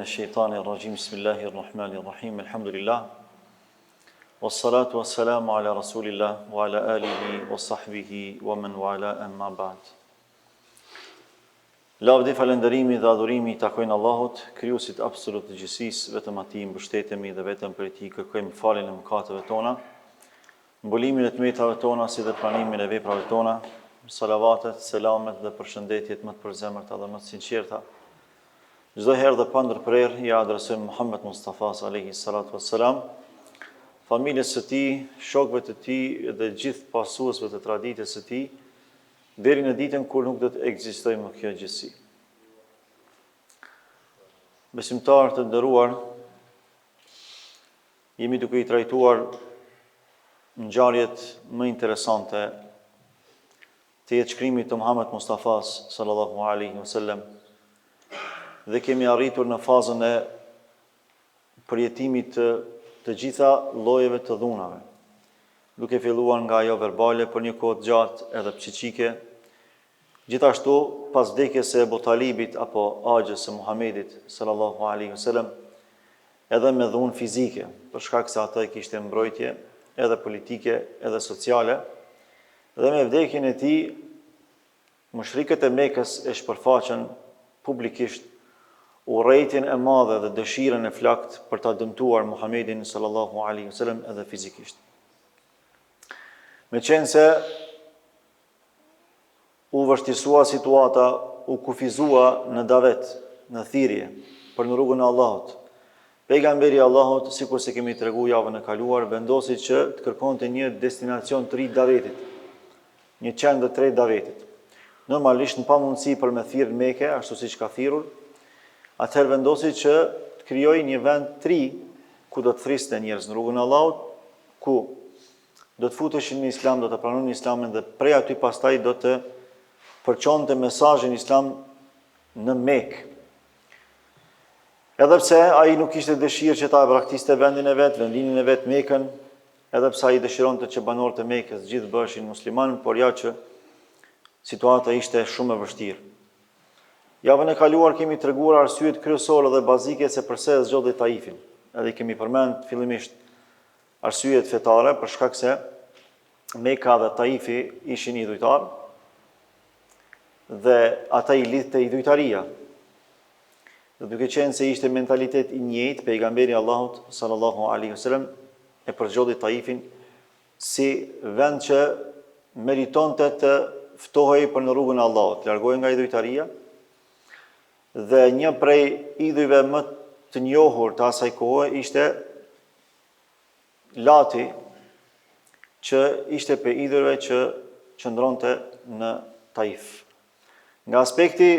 الشيطان الرجيم بسم الله الرحمن الرحيم الحمد لله والصلاة والسلام على رسول الله وعلى آله وصحبه ومن والاه أما بعد. Lavdi, falënderimi dhe adhurimi i takojnë Allahut, krijuesit absolut të gjithësisë, vetëm atij mbështetemi dhe vetëm prej tij kërkojmë faljen e mëkateve tona, mbulimin e tmetave tona si dhe pranimin e veprave tona. Salavatet, selamet dhe përshëndetjet më të përzemërta dhe më të sinqerta çdo herë dhe pa ndërprerje ja adresojmë Muhammed Mustafa alayhi salatu wassalam, familjes së tij, shokëve të tij dhe gjithë pasuesve të traditës së tij, deri në ditën kur nuk do të ekzistojë më kjo gjësi. Besimtarë të nderuar, jemi duke i trajtuar ngjarjet më interesante të jetëshkrimit të Muhammed Mustafas sallallahu alaihi wasallam dhe kemi arritur në fazën e përjetimit të gjitha llojeve të dhunave, duke filluar nga ajo verbale për një kohë të gjatë edhe psiqike, gjithashtu pas vdekjes së Ebu Talibit apo agjes së Muhamedit sallallahu alaihi wasallam, edhe me dhunë fizike, për shkak se ata kishte mbrojtje edhe politike edhe sociale, dhe me vdekjen e tij mushrikët e Mekës e shpërfaqën publikisht urrejtjen e madhe dhe dëshirën e flakt për ta dëmtuar Muhamedin sallallahu alaihi wasallam edhe fizikisht. Meqense u vështirësua situata, u kufizua në davet, në thirrje për në rrugën e Allahut. Pejgamberi i Allahut, sikur se kemi treguar javën e kaluar, vendosi që të kërkonte një destinacion të ri davetit, një qendër të re davetit. Normalisht në pamundësi për me thirrë Mekë, ashtu siç ka thirrur, atëherë vendosi që të krijojë një vend të ri ku do të thriste njerëz në rrugën e Allahut, ku do të futeshin në Islam, do të pranonin Islamin dhe prej aty pastaj do të përçonte mesazhin Islam në Mekë. Edhe pse ai nuk kishte dëshirë që ta praktiste vendin e vet, vendinin e vet Mekën, edhe pse ai dëshironte që banorët e Mekës gjithë bëheshin muslimanë, por ja që situata ishte shumë e vështirë. Javën e kaluar kemi treguar arsyet kryesore dhe bazike se pse zgjodhi Taifin. Edhe kemi përmend fillimisht arsyet fetare, për shkak se Mekka dhe Taifi ishin idhujtar dhe ata i lidhte idhujtaria. Dhe duke qenë se ishte mentalitet i njëjtë, pejgamberi i Allahut sallallahu alaihi wasallam e përzgjodhi Taifin si vend që meritonte të ftohej për në rrugën e Allahut, largohej nga idhujtaria. Dhe një prej idhujve më të njohur të asaj kohe ishte Lati, që ishte për idhujve që qëndronte në Taif. Nga aspekti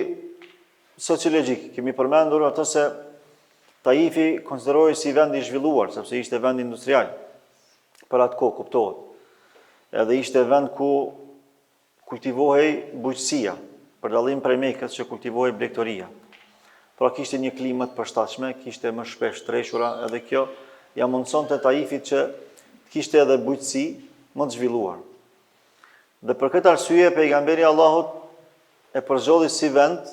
sociologjik, kemi përmendur atë se Taifi konsiderohej si vend i zhvilluar, sepse ishte vend industrial, për atë kohë kuptohet. Edhe ishte vend ku kultivohej bujqësia, për dallim prej Mekës që kultivohej blegtoria. Pra kishte një klimat përshtatshme, kishte më shpesh treshura, edhe kjo ja mundsonte Taifit që kishte edhe bujqësi më të zhvilluar. Dhe për këtë arsye pejgamberi i Allahut e përzgjodhi si vend,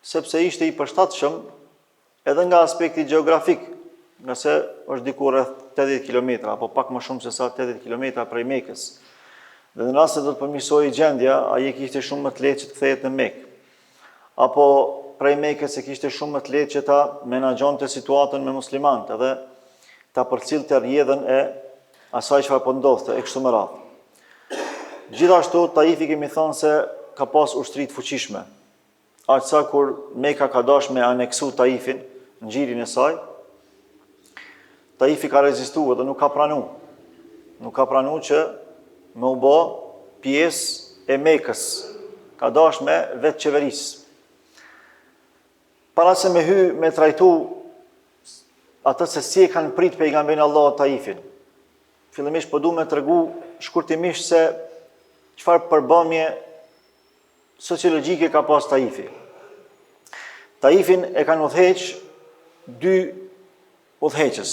sepse ishte i përshtatshëm edhe nga aspekti gjeografik, nga se është diku rreth 80 km apo pak më shumë se sa 80 km prej Mekës. Dhe në rast se do të përmirësojë gjendja, ai kishte shumë më të lehtë që të kthehet në Mekë. Apo prej Mekës se kishte shumë më të lehtë që ta menaxhonte situatën me muslimanët edhe ta përcillte rrjedhën e asaj çfarë po ndodhte e kështu me radhë. Gjithashtu Taifi kemi thënë se ka pas ushtri të fuqishme. Aqsa kur Mekka ka dashur me aneksu Taifin në xhirin e saj, Taifi ka rezistuar dhe nuk ka pranuar. Nuk ka pranuar që me u bë pjesë e Mekës. Ka dashur me vetë qeverisë. Para se me hy me trajtu atë se si e kanë prit pejgamberin Allahut Taifin. Fillimisht po duam të tregu shkurtimisht se çfarë përbëmje sociologjike ka pas Taifi. Taifin e kanë udhëheq dy udhëheqës,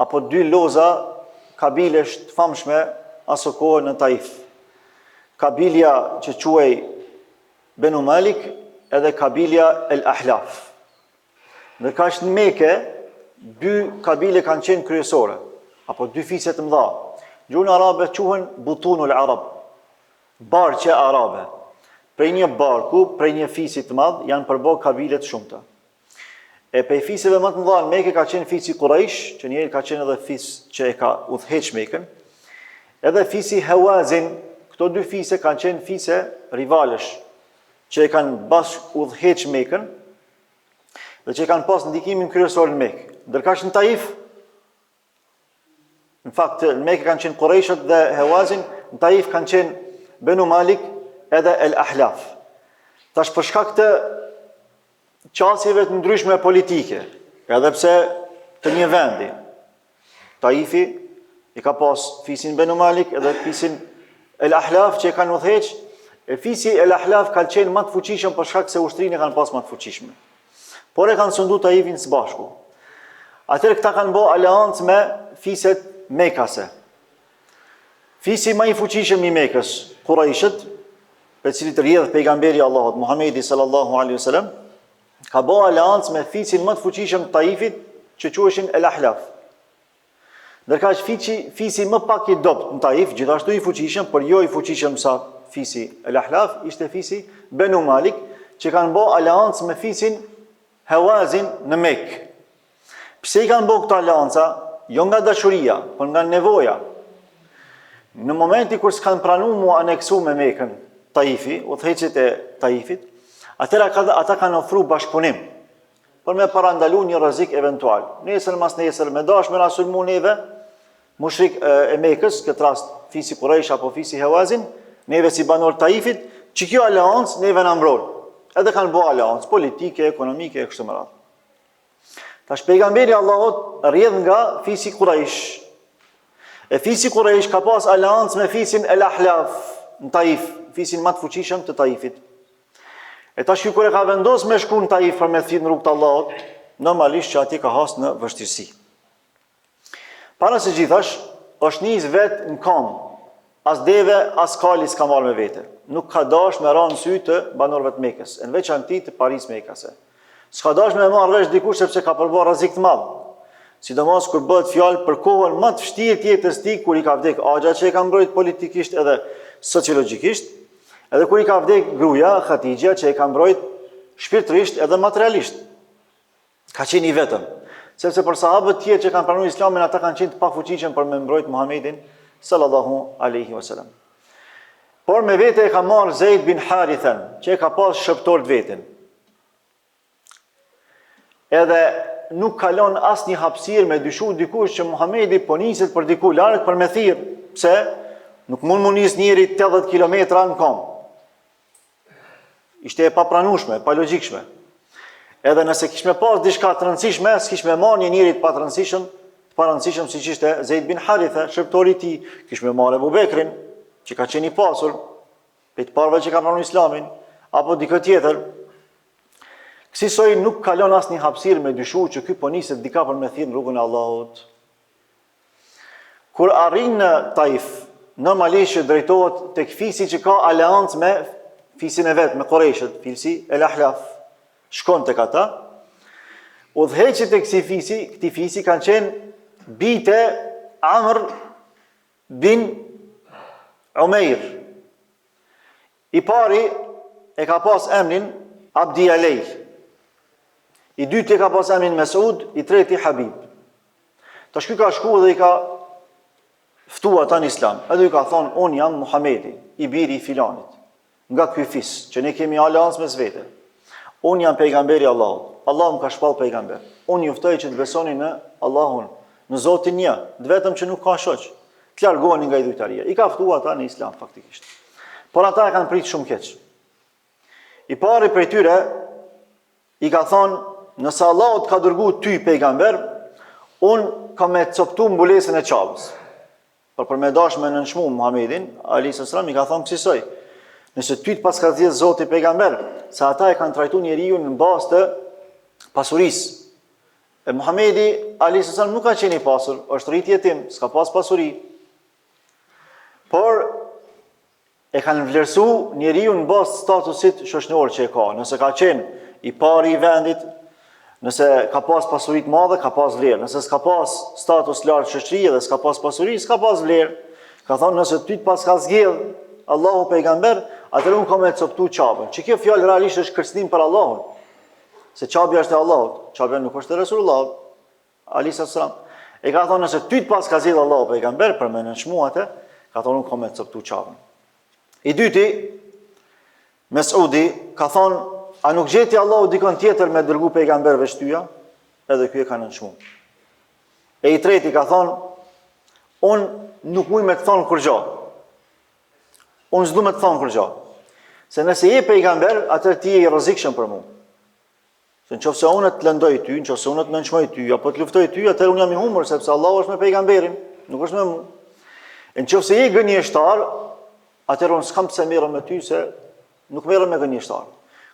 apo dy loza kabilesh të famshme aso kohë në Taif. Kabilja që quhej Benu Malik edhe kabilja El Ahlaf. Ndërkaq në Mekë, dy kabile kanë qenë kryesore, apo dy fise të mëdha. Gjuhën arabe quhen butunul arab, barqe arabe. Prej një barku, prej një fisi të madh, janë përbërë kabile të shumta. E prej fiseve më të mëdha në Mekë ka qenë fisi Quraish, që njëri ka qenë edhe fis që e ka udhëheq Mekën, edhe fisi Hawazin. Këto dy fise kanë qenë fise rivalesh, që e kanë bashkë udhëheq Mekën, dhe që kanë pas ndikimin kryesor në Mekë. Ndërkaq në Taif, në fakt në Mekë kanë qenë Quraishët dhe Hawazin, në Taif kanë qenë Benu Malik edhe El Ahlaf. Tash për shkak të qasjeve të ndryshme politike, edhe pse të një vendi, Taifi i ka pas fisin Benu Malik edhe fisin El Ahlaf që e kanë udhëheq, e fisi El Ahlaf ka qenë më të fuqishëm për shkak se ushtrinë e kanë pas më të fuqishme. Por e kanë sundu Taifin së bashku. Atëherë këta kanë bë aleancë me fiset Mekase. Fisi më i fuqishëm i Mekës, Quraishët, për cilit rrjedh pejgamberi Allahut Muhamedi sallallahu alaihi wasallam, ka bë aleancë me fisin më të fuqishëm të Taifit, që quheshin El Ahlaf. Ndërkaq fisi më pak i dobët në Taif, gjithashtu i fuqishëm, por jo i fuqishëm sa fisi El Ahlaf, ishte fisi Benu Malik, që kanë bë aleancë me fisin Hawazin në Mekë. Pse i kanë bë këto aleanca? Jo nga dashuria, por nga nevoja. Në momenti kur s'kanë pranuar mu aneksu me Mekën, Taifi, udhëheqjet e Taifit, atëra ata kanë ofruar bashkëpunim për me parandalu një rrezik eventual. Nesër mas nesër me dashme na sulmu neve, mushrik e Mekës, këtë rast fisi Quraish apo fisi Hawazin, neve si banor Taifit, që kjo aleancë neve na mbron. Edhe kanë bë aleancë politike, ekonomike e kështu me radhë. Tash pejgamberi Allahut rrjedh nga fisi Quraish. E fisi Quraish ka pas aleancë me fisin El Ahlaf në Taif, fisin më të fuqishëm të Taifit. E tash kur e ka vendosur me shku në Taif për me thirrë në rrugt të Allahut, normalisht që atje ka has në vështirësi. Para se gjithash, është nis vet në kam, as deve, as kali s'ka marrë me vete. Nuk ka dash me ra në sy të banorëve të Mekës, në veçanti të Paris Mekase. S'ka dash me marrë vesh dikush sepse ka përbërë rrezik të madh. Sidomos kur bëhet fjalë për kohën më të vështirë të jetës tij, kur i ka vdek Axha që e ka mbrojtur politikisht edhe sociologjikisht, edhe kur i ka vdek gruaja Khatixha që e ka mbrojtur shpirtërisht edhe materialisht. Ka qenë i vetëm, sepse për sahabët tjerë që kanë pranuar Islamin, ata kanë qenë të pafuqishëm për me mbrojtur Muhamedit sallallahu alaihi wasallam. Por me vete e ka marrë Zeid bin Harithan, që e ka pas shëptor të vetin. Edhe nuk kalon as një hapësirë me dyshu dikush që Muhamedi po niset për diku larg për me thirr. Pse? Nuk mund mu nis njëri 80 kilometra në kom. Ishte e papranueshme, pa logjikshme. Edhe nëse kishme pas diçka të rëndësishme, s'kishme marrë një njeri të parëndësishëm siç ishte Zeid bin Haritha, shëptori i tij, kishme marrë Abu Bekrin, që ka qenë i pasur, pe të parëve që ka pranuar Islamin, apo dikë tjetër. Kësaj nuk kalon as një hapësirë me dyshu që ky po niset dika për me thirrë në rrugën e Allahut. Kur arrin në Taif, normalisht që drejtohet tek fisi që ka aleancë me fisin e vet, me Qurayshët, fisi El Ahlaf. Shkon tek ata. Udhëheqjet e këtij fisi kanë qenë bite Amr bin Umair. I pari e ka pas emrin Abdi Alej. I dyti ka pas emrin Mesud, i treti Habib. Tash ky ka shku dhe i ka ftuar ata në Islam. Edhe i ka thonë, unë jam Muhamedi, i biri i filanit, nga ky fis, që ne kemi aleancë mes vete. Unë jam pejgamberi Allahut. Allah më ka shpall pejgamber. Unë juftoj që të besoni në Allahun, në Zotin një, vetëm që nuk ka shoq. Të largoheni nga idhujtaria. I ka ftuar ata në Islam faktikisht. Por ata e kanë pritur shumë keq. I pari prej tyre i ka thonë, nëse Allahu ka dërguar ty pejgamber, unë kam me coptu mbulesën e qabës. Për me dashme në nëshmu Muhamedin, a.s. i ka thonë kësaj. Nëse ty të pas ka dhjetë Zoti pejgamber, se ata e kanë trajtu njeriu në bazë të pasurisë. E Muhamedi, a.s. nuk ka qenë i pasur, është rrit jetim, s'ka pas pasuri. Por e kanë vlerësu njeriu në bazë statusit shoqëror që e ka. Nëse ka qenë i pari i vendit, Nëse ka pas pasuri të madhe, ka pas vlerë. Nëse s'ka pas status lart shoqëri dhe s'ka pas pasuri, s'ka pas vlerë. Ka thonë nëse ty të pas ka zgjedh Allahu pejgamber, atëherë unë kam e coptu çapën. Që kjo fjalë realisht është kërcënim për Allahun. Se çapja është e Allahut, çapja nuk është e Resulullah alayhis salam. E ka thonë nëse ty të pas ka zgjedh Allahu pejgamber për më nënçmu atë, ka thonë unë kam e coptu çapën. I dyti, Mesudi ka thonë, a nuk gjeti Allahu dikon tjetër me dërgu pejgamberve shtyja? Edhe ky e ka nënçmu. E i treti ka thonë, unë nuk muj me të thonë kur gjë. Unë s'du me të thonë kur gjë. Se nëse je pejgamber, atër ti je i rrezikshëm për mua. Se nëse unë të lëndoj ty, nëse unë të nënçmoj ty, apo të luftoj ty, atër unë jam i humbur, sepse Allahu është me pejgamberin, nuk është me mua. Nëse je gënjeshtar, atër unë s'kam pse merrem me ty, se nuk merrem me gënjeshtar.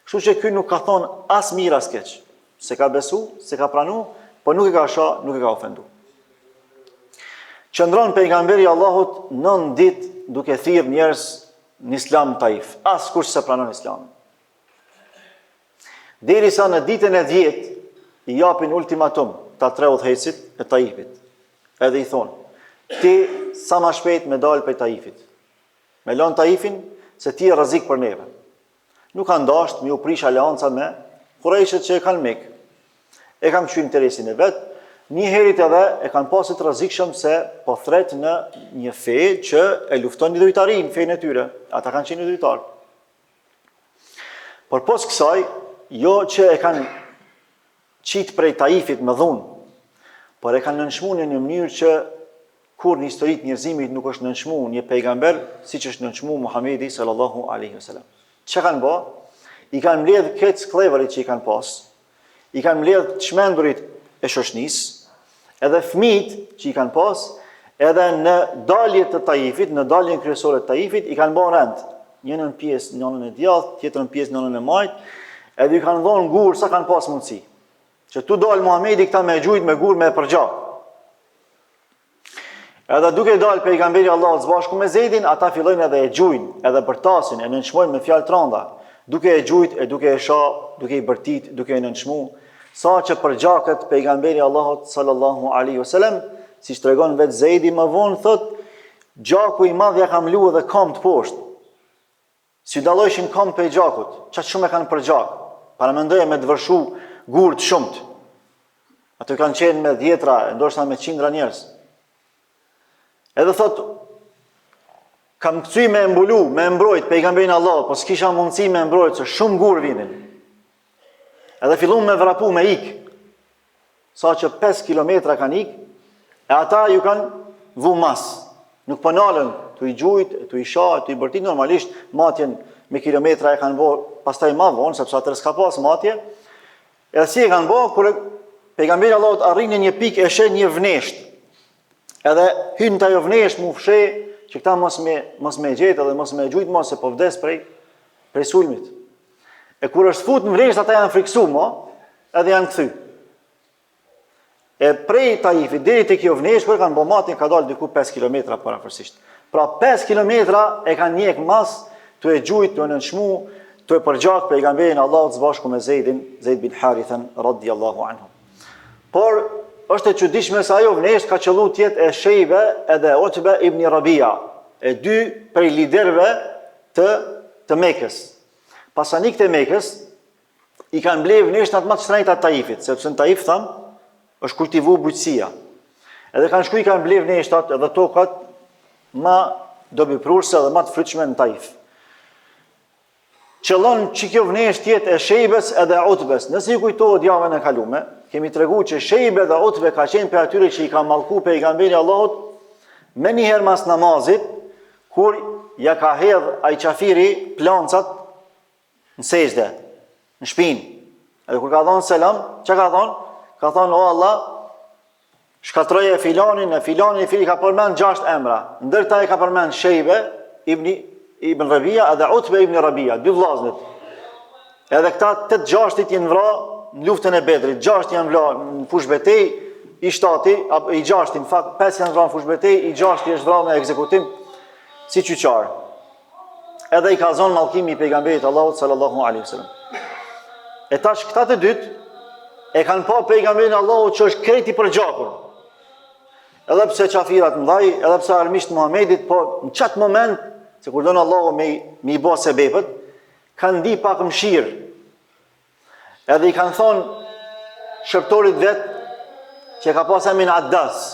Kështu që ky nuk ka thonë as mirë as keq. Se ka besu, se ka pranu, po nuk e ka shoh, nuk e ka ofendu. Qëndron pejgamberi Allahut 9 ditë duke thirrë njerëz në Islam Taif. As kush se pranon Islamin. Derisa në ditën e 10 i japin ultimatum ta 3 udhëhecit e Taifit. Edhe i thonë, ti sa më shpejt me dal prej Taifit. Me lën Taifin se ti je rrezik për neve. Nuk kanë dashur me u prish aleanca me Qurayshët që e kanë Mekë. E kanë qenë interesin e vet. Një herit edhe e kanë pasur të rrezikshëm se po thret në një fe që e lufton idhujtarin, fenë e tyre. Ata kanë qenë idhujtar. Por pos kësaj, jo që e kanë qitë prej Taifit me dhunë, por e kanë nënçmu në një mënyrë që kur në historitë njerëzimit nuk është nënçmu një pejgamber, siç është nënçmu Muhamedi sallallahu alaihi wasallam. Çka kanë bë? I kanë mbledh këtë skllëvarit që i kanë pas, i kanë mbledh të çmendurit e shoqënisë, edhe fëmijët që i kanë pas, edhe në daljet të Taifit, në daljen kryesore të Taifit, i kanë bërë rend. Njënën pjesë nënën e djathtë, tjetrën pjesë nënën e majt, edhe i kanë dhënë gur sa kanë pas mundësi. Që tu dal Muhamedi këta me gjujt me gur me përgjak. Edhe duke dal pejgamberi Allahut së bashku me Zeidin, ata fillojnë edhe e gjujnë, edhe bërtasin, e nënçmojnë me fjalë tranda, duke e gjujt, e duke e shoh, duke i bërtit, duke e nënçmu, sa që përgjakët pejgamberi Allahut sallallahu alaihi wasallam, siç tregon vetë Zeidi më vonë, thot, gjaku i madh ja kam lu edhe kam të poshtë. Si dallojshin kam pe gjakut, çka shumë e kanë për gjak. Para mendoje me të vërshu gur të shumt. Ato kanë qenë me dhjetra, ndoshta me qindra njerëz. Edhe thot, kam këthy me mbulu, me mbrojt pejgamberin Allahut, po s'kisha mundësi me mbrojt, se shumë gur vinin. Edhe fillon me vrapu me ik. Sa që 5 kilometra kanë ik, e ata ju kanë vu mas. Nuk po nalën, tu i gjujt, tu i shah, tu i bërtit, normalisht matjen me kilometra e kanë bërë, pastaj ma vonë, sepse atër s'ka pas matje. Edhe si e kanë bërë, kur pejgamberi Allahut arrin në një pikë e sheh një vnesht. Edhe hyn të ajo vnesht mu fshe, që këta mos me gjetë edhe mos me gjujt mos se po vdes prej sulmit. E kur është fut në vnesht, ata janë friksu edhe janë kthy. E prej Taifit deri te kjo vnesht, kur kanë bërë matin, ka dalë diku 5 kilometra parafërsisht. Pra 5 kilometra e kanë njek mas, të e gjujt, të e nënçmu, të e përgjak pejgamberin Allahut së bashku me Zeid bin Harithan radhiyallahu anhu. Por është e çuditshme se ajo vnesht ka qellu të jetë e Shejbe edhe Utbe ibn Rabia, e dy prej liderëve të Mekës. Pasanikët e Mekës i kanë blerë vneshtat më të shtrenjta të Taifit, sepse në Taif tham është kultivu bujqësia. Edhe kanë shku i kanë blerë vneshtat edhe tokat më dobiprurse dhe më të frytshme në Taif. Qëllon që kjo vnesht jetë e Shejbes edhe Utbes. Nëse ju kujtohet javën e kalume, kemi tregu që Shejbe dhe Utbe ka qenë për atyre që i ka mallku pejgamberi Allahut me njëherë mas namazit, kur ja ka hedh ai qafiri plancat në sejdë, në shpinë. Edhe kur ka thonë selam, çka ka thonë? Ka thonë, o Allah, shkatroje filanin, e filanin i fili ka përmend 6 emra. Ndërta i ka përmend Shejbe ibn Rabia edhe Utbe ibn Rabia, dy vllaznit. Edhe këta 8-6 janë vrarë në luftën e Bedrit, 6 janë vrarë në fushë betej, i 7, i 6 në fakt 5 janë vrarë në fushë betej, i 6 është vrarë në ekzekutim si qyqar. Edhe i ka zonë mallkimi i pejgamberit Allahut sallallahu alaihi wasallam. E tash këta të dytë e kanë pa pejgamberin Allahu që është kreti për gjakur. Edhe pse qafirat mëdhaj, edhe pse armisht Muhamedit, po në qatë moment, se kur donë Allahu me i bo sebepet, kanë di pak mëshirë. Edhe i kanë thonë shërptorit vetë që ka pas Emin Addas.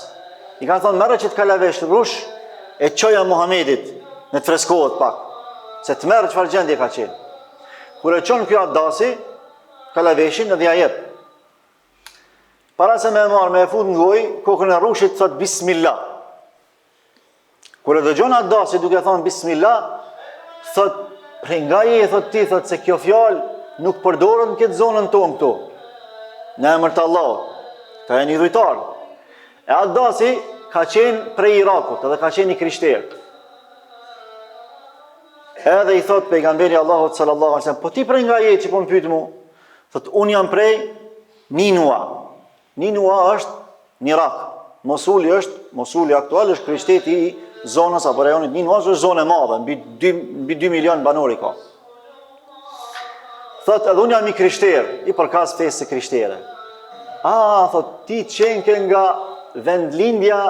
I kanë thonë merre që të kalavesh rush e qoja Muhamedit në të freskohet pak. Se të merre çfarë gjendje ka qenë. Kur e qonë kjo Addasi, kalaveshin edhe ja jep. Para se me marrë, me e fut në gojë, kokën e rushit thot Bismillah. Kur e dëgjon Addasi duke thonë Bismillah, thot prej nga je, thot ti, thot se kjo fjalë nuk përdoret në këtë zonën tonë këtu. Në emër të Allahut. Ta e një dhujtar. E Addasi ka qenë prej Irakut, edhe ka qenë i krishterë. Edhe i thot pejgamberi Allahut sallallahu alaihi wasallam, po ti prej nga je që po më pyet mua? Thot unë jam prej Ninua. Ninua është në Irak. Mosuli aktual është kryeqyteti i zonës apo rajonit Ninua, është zonë e madhe, mbi 2 milion banori ka. Thot edhe unë jam i krishterë, i përkas fesë së krishtere. Thot ti qenke nga vendlindja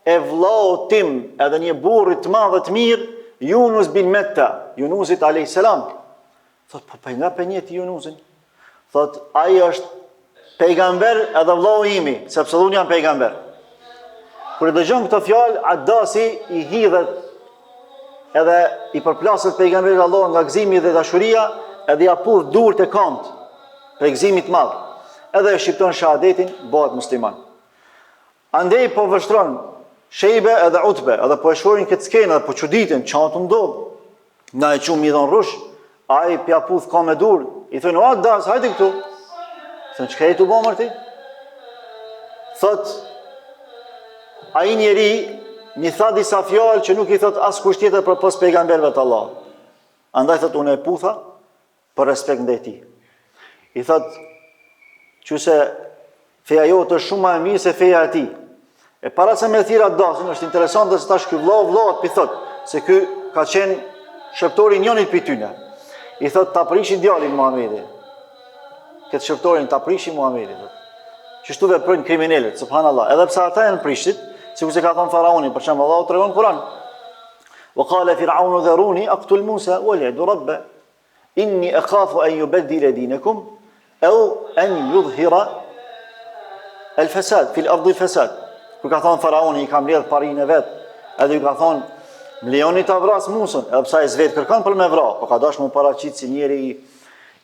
e vllaut tim, edhe një burr të madh të mirë, Yunus bin Metta, Yunusit alayhis salam. Thot po nga penjeti Yunusin. Thot ai është pejgamber edhe vllau imi, sepse unë jam pejgamber. Kur e dëgjon këtë fjalë, Addasi i hidhet edhe i përplaset pejgamberit Allah nga gëzimi dhe dashuria, edhe ja pudh durt e këmbët për gëzimit të madh. Edhe e shqipton shahadetin, bëhet musliman. Andej po vështron Shejbe edhe Utbe, edhe po e shohin këtë skenë, edhe po çuditen, çfarë ndodh. Na e çum i dhon rush, ai pja pudh ka me dur, i thonë o Addas, hajde këtu. Thënë, çka e tu bo mërti? Thot, a i njeri mi tha disa fjalë që nuk i thot as kusht tjetër për pos pejgamberve të Allah. Andaj thot, unë e putha për respekt ndaj tij. I thot, qëse feja jote është shumë më e mirë se feja e tij. E para se me thira Addasin, është interesante se tash ky vllau pi thot, se ky ka qenë shërptori njënit për tyne. I thot, ta prishi djalin Muhamedit. Këtë shërptorin ta prishi Muhamedit. Qështu veprojnë kriminalet, subhanallah. Edhe pse ata janë prishtit, sikur se ka thënë faraoni, për shembull Allahu tregon në Kur'an. Wa qala fir'aunu dharuni aqtul Musa wal'adu rabba inni akhafu an yubaddila dinakum aw an yudhhira al-fasad fi al-ardi al-fasad. Kur ka thënë faraoni i ka mbledh parinë e vet, edhe ju ka thonë më lejoni ta vras Musën, edhe pse ai s'vet kërkon për me vrarë, po ka dashur më paraqit si njëri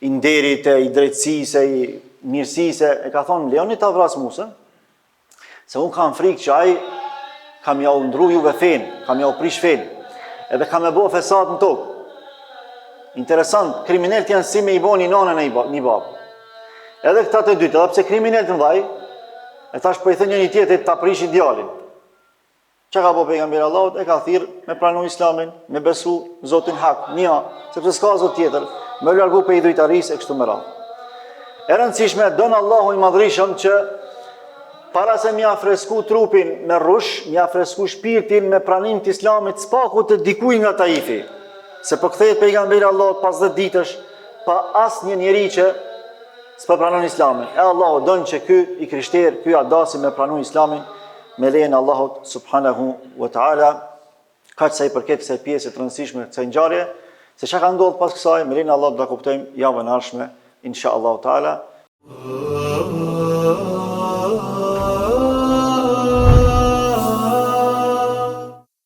i nderit, i drejtësisë, i mirësisë, e ka thonë më lejoni ta vras Musën, se unë kam frikë që ai kam ja u ndru juve fen, kam ja u prish fen, edhe kam e bo fesat në tokë. Interesant, kriminalët janë si me i bo një nanën e një babë. Edhe këta të dytë, edhe pse kriminalët në vaj, e tash po i thënë një tjetrit ta prishi djalin. Çka ka bo pejgamberi Allahut? E ka thirr me pranu Islamin, me besu Zotin hak, një, sepse s'ka zot tjetër, me largu pe idhujtarisë e kështu me radhë. E rëndësishme don Allahu i madhrishëm që para se mja fresku trupin me rush, mja fresku shpirtin me pranim të Islamit, s'paku të dikuj nga Taifi, se po kthehet pejgamberi Allahut pas 10 ditësh, pa asnjë njeri që s'po pranon Islamin. E Allahu don që ky i krishter, ky Adasi me pranu Islamin, me lejen Allahut subhanahu wa ta'ala, kaq sa i përket kësaj pjese të rëndësishme të kësaj ngjarje, se çka ka ndodhur pas kësaj, me lejen Allahut do ta kuptojmë javën e ardhshme, inshallah ta'ala.